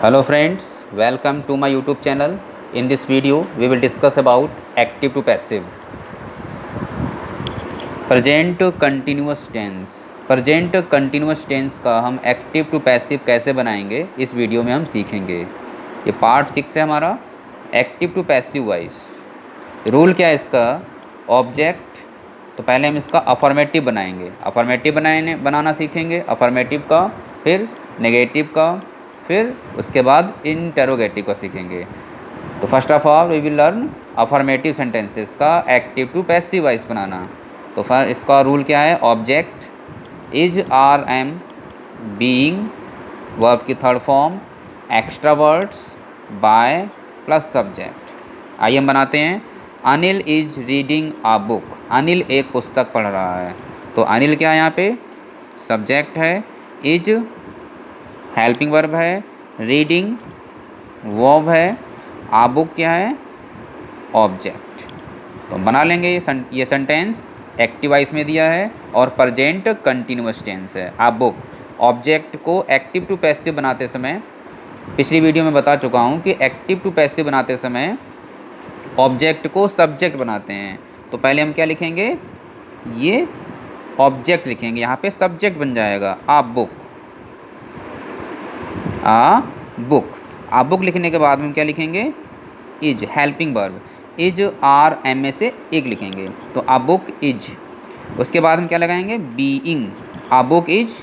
Hello friends, welcome to my YouTube channel. In this video, we will discuss about active to passive. Present continuous tense. Present continuous tense का हम active to passive कैसे बनाएंगे इस video में हम सीखेंगे। ये पार्ट 6 है हमारा active to passive voice. Rule क्या है इसका? ऑब्जेक्ट, तो पहले हम इसका अफर्मेटिव बनाएंगे, अफर्मेटिव बनाना सीखेंगे, अफर्मेटिव का, फिर नेगेटिव का, फिर उसके बाद इंटेरोगेटिव का सीखेंगे। तो first of all we will learn affirmative sentences का एक्टिव टू पैसिव वॉइस बनाना। तो फिर इसका रूल क्या है? Object is are am being, verb की third form, extra words by plus subject. आइए हम बनाते हैं। Anil is reading a book. Anil एक पुस्तक पढ़ रहा है। तो अनिल क्या है यहाँ पे? सब्जेक्ट है, इज हेल्पिंग वर्ब है, रीडिंग वर्ब है, आ बुक क्या है? ऑब्जेक्ट। तो हम बना लेंगे ये सेंटेंस एक्टिव वॉइस में दिया है और प्रेजेंट कंटिन्यूअस टेंस है। आ बुक, ऑब्जेक्ट को एक्टिव टू पैसिव बनाते समय पिछली वीडियो में बता चुका हूँ कि एक्टिव टू पैसिव बनाते समय ऑब्जेक्ट को सब्जेक्ट बनाते हैं। तो पहले हम क्या लिखेंगे? ये ऑब्जेक्ट लिखेंगे, यहाँ पे सब्जेक्ट बन जाएगा a book. A book, a book लिखने के बाद में हम क्या लिखेंगे? Is helping verb, is are am ए से एक लिखेंगे। तो आ बुक इज, उसके बाद हम क्या लगाएंगे? Being, a book is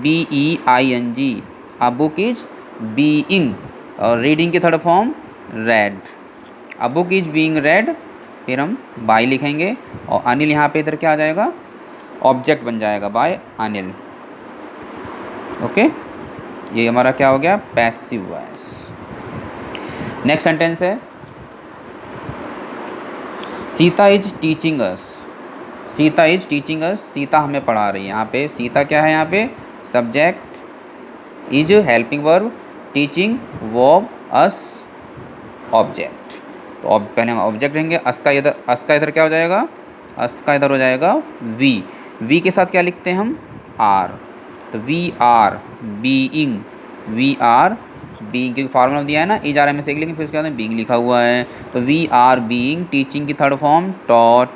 BEING, a book is being. और रीडिंग की third form read, a book is being read. फिर हम बाय लिखेंगे और अनिल यहाँ पे इधर क्या आ जाएगा? ऑब्जेक्ट बन जाएगा बाय अनिल। ओके, ये हमारा क्या हो गया? Passive voice. नेक्स्ट सेंटेंस है Sita is teaching us. Sita is teaching us, Sita हमें पढ़ा रही है। यहाँ पे सीता क्या है? यहाँ पे subject, is helping verb, teaching verb, us object. तो पहले हम ऑब्जेक्ट रहेंगे। अस का इधर क्या हो जाएगा? अस का इधर हो जाएगा वी। वी के साथ क्या लिखते हैं हम? आर। तो we are being, we are being, क्योंकि फार्मूला दिया है ना, इज आर एम से एक, लेकिन फिर उसके बाद में बीइंग लिखा हुआ है। तो वी आर बीइंग, टीचिंग की थर्ड फॉर्म टॉट,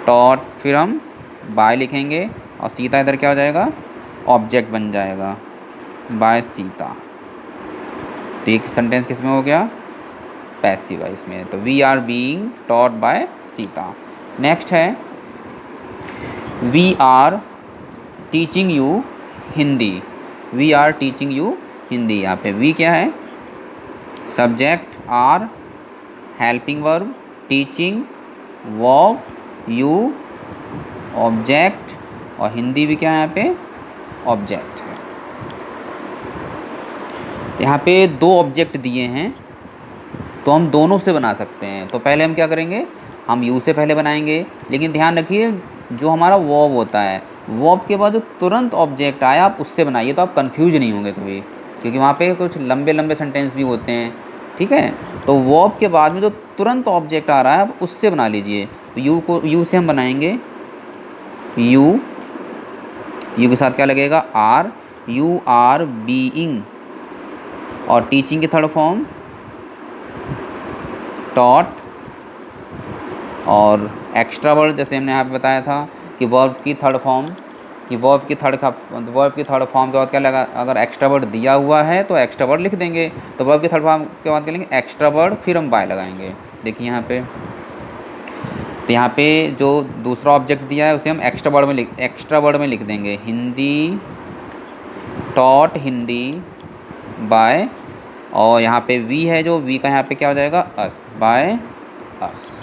टॉट। फिर हम बाय लिखेंगे और सीता इधर क्या हो जाएगा? ऑब्जेक्ट बन जाएगा बाय सीता। तो एक सेंटेंस किस में हो गया? पैसिव वॉइस में। तो we are being taught by Sita. Next है we are teaching you Hindi. We are teaching you Hindi, यहाँ पे वी क्या है? Subject, are helping verb, teaching verb, you object, और हिंदी भी क्या है? यहाँ पे ऑब्जेक्ट है। यहाँ पे दो ऑब्जेक्ट दिए हैं तो हम दोनों से बना सकते हैं। तो पहले हम क्या करेंगे? हम यू से पहले बनाएंगे, लेकिन ध्यान रखिए जो हमारा वर्ब होता है, वर्ब के बाद जो तुरंत ऑब्जेक्ट आया आप उससे बनाइए, तो आप कंफ्यूज नहीं होंगे कभी, क्योंकि वहाँ पे कुछ लंबे लंबे सेंटेंस भी होते हैं। ठीक है, तो वर्ब के बाद में जो तुरंत ऑब्जेक्ट आ रहा है आप उससे बना लीजिए। तो यू से हम बनाएंगे यू, यू के साथ क्या लगेगा? आर, यू आर बीइंग, और टीचिंग की थर्ड फॉर्म टॉट, और एक्स्ट्रा वर्ड जैसे हमने यहाँ पे बताया था कि वर्ब की थर्ड फॉर्म, कि वर्ब की थर्ड फॉर्म के बाद क्या लगा? अगर एक्स्ट्रा वर्ड दिया हुआ है तो एक्स्ट्रा वर्ड लिख देंगे। तो वर्ब की थर्ड फॉर्म के बाद क्या लेंगे? एक्स्ट्रा वर्ड, फिर हम बाय लगाएंगे। देखिए यहाँ पे, तो यहाँ पे जो दूसरा ऑब्जेक्ट दिया है उसे हम एक्स्ट्रा वर्ड में लिख देंगे हिंदी, टॉट हिंदी बाय, और यहाँ पे वी है, जो वी का यहाँ पे क्या हो जाएगा? Us, by us.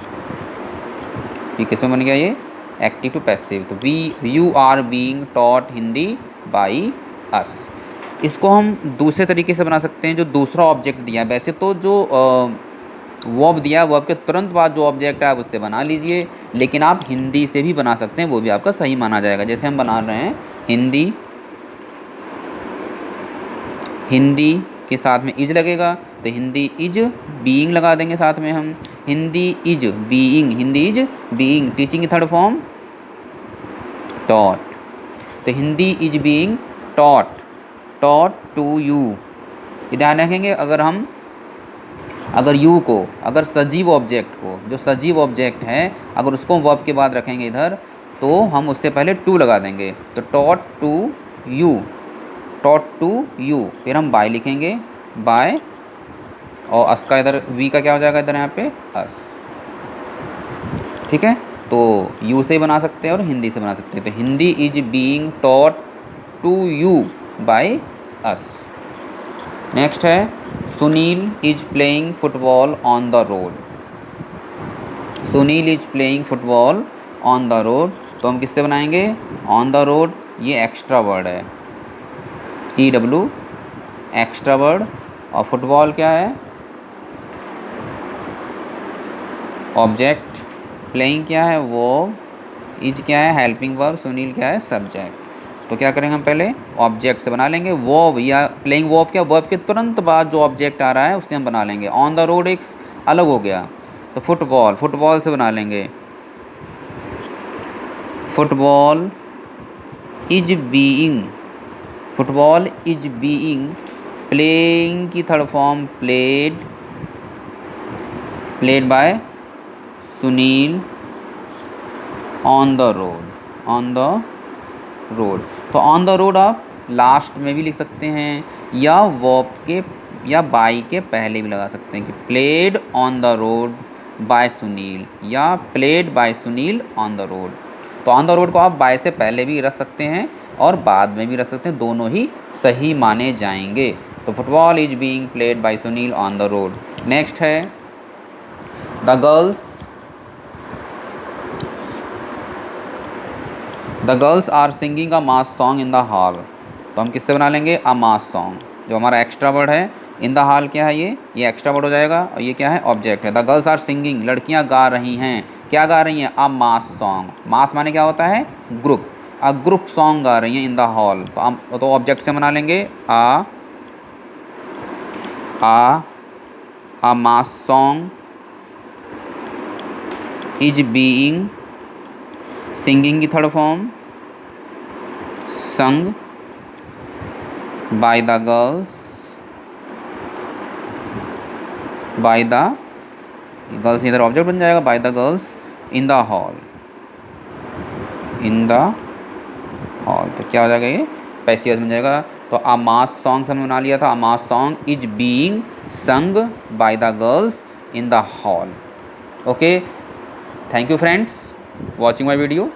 ये किस में बन गया? ये एक्टिव टू पैसिव। तो we you are being taught Hindi by us. इसको हम दूसरे तरीके से बना सकते हैं, जो दूसरा ऑब्जेक्ट दिया है। वैसे तो जो वर्ब दिया है, वर्ब के तुरंत बाद जो ऑब्जेक्ट है आप उससे बना लीजिए, लेकिन आप हिंदी से भी बना सकते हैं, वो भी आपका सही माना जाएगा। जैसे हम बना रहे हैं हिंदी, हिंदी के साथ में इज लगेगा, तो हिंदी इज बीइंग लगा देंगे साथ में हम, Hindi is being, Hindi is being, teaching की थर्ड फॉर्म टॉट। तो Hindi is being taught, taught to you. ये ध्यान रखेंगे, अगर यू को, अगर सजीव ऑब्जेक्ट को, जो सजीव ऑब्जेक्ट है अगर उसको वर्ब के बाद रखेंगे इधर, तो हम उससे पहले टू लगा देंगे। तो taught to you, taught to you, फिर हम बाय लिखेंगे, बाय, और अस का इधर वी का क्या हो जाएगा इधर यहाँ पे अस। ठीक है, तो यू से बना सकते हैं और हिंदी से बना सकते हैं। तो Hindi is being taught to you by us. Next है Sunil is playing football on the road. Sunil is playing football on the road, तो हम किससे बनाएंगे, ऑन द रोड, ये एक्स्ट्रा वर्ड है, EW एक्स्ट्रा वर्ड, और फुटबॉल क्या है, ऑब्जेक्ट, प्लेइंग क्या है वर्ब, इज क्या है हेल्पिंग वर्ब, सुनील क्या है सब्जेक्ट। तो क्या करेंगे हम पहले ऑब्जेक्ट से बना लेंगे वर्ब, या प्लेइंग वर्ब क्या, वर्ब के तुरंत बाद जो ऑब्जेक्ट आ रहा है उससे हम बना लेंगे। ऑन द रोड एक अलग हो गया, तो फुटबॉल, फुटबॉल से बना लेंगे football is being, football is being, playing की third form played, played by Sunil on the road, on the road. तो ऑन द रोड आप लास्ट में भी लिख सकते हैं, या वर्ब के या बाय के पहले भी लगा सकते हैं कि played on the road by Sunil, या played by Sunil on the road. तो ऑन द रोड को आप बाय से पहले भी रख सकते हैं और बाद में भी रख सकते हैं, दोनों ही सही माने जाएंगे। तो football is being played by Sunil on the road. Next है the girls are singing a mass song in the hall. तो हम किससे बना लेंगे, अ मास सॉन्ग, जो हमारा एक्स्ट्रा वर्ड है, इन द हॉल क्या है, ये एक्स्ट्रा वर्ड हो जाएगा, और ये क्या है ऑब्जेक्ट है। द गर्ल्स आर सिंगिंग, लड़कियां गा रही हैं, क्या गा रही हैं, अ मास सॉन्ग। मास माने क्या होता है, ग्रुप, अ ग्रुप सॉन्ग गा रही हैं इन द हॉल। तो ऑब्जेक्ट से बना लेंगे अ mass song is being, singing की थर्ड फॉर्म संग by the girls, bye the girls इधर ऑब्जेक्ट बन जाएगा, bye the girls in the hall, in the hall. तो क्या हो जाएगा, ये पैसिव बन जाएगा। तो अ मास सॉन्ग हमने बना लिया था, a mass song is being sung by the girls in the hall. Okay, thank you friends watching my video.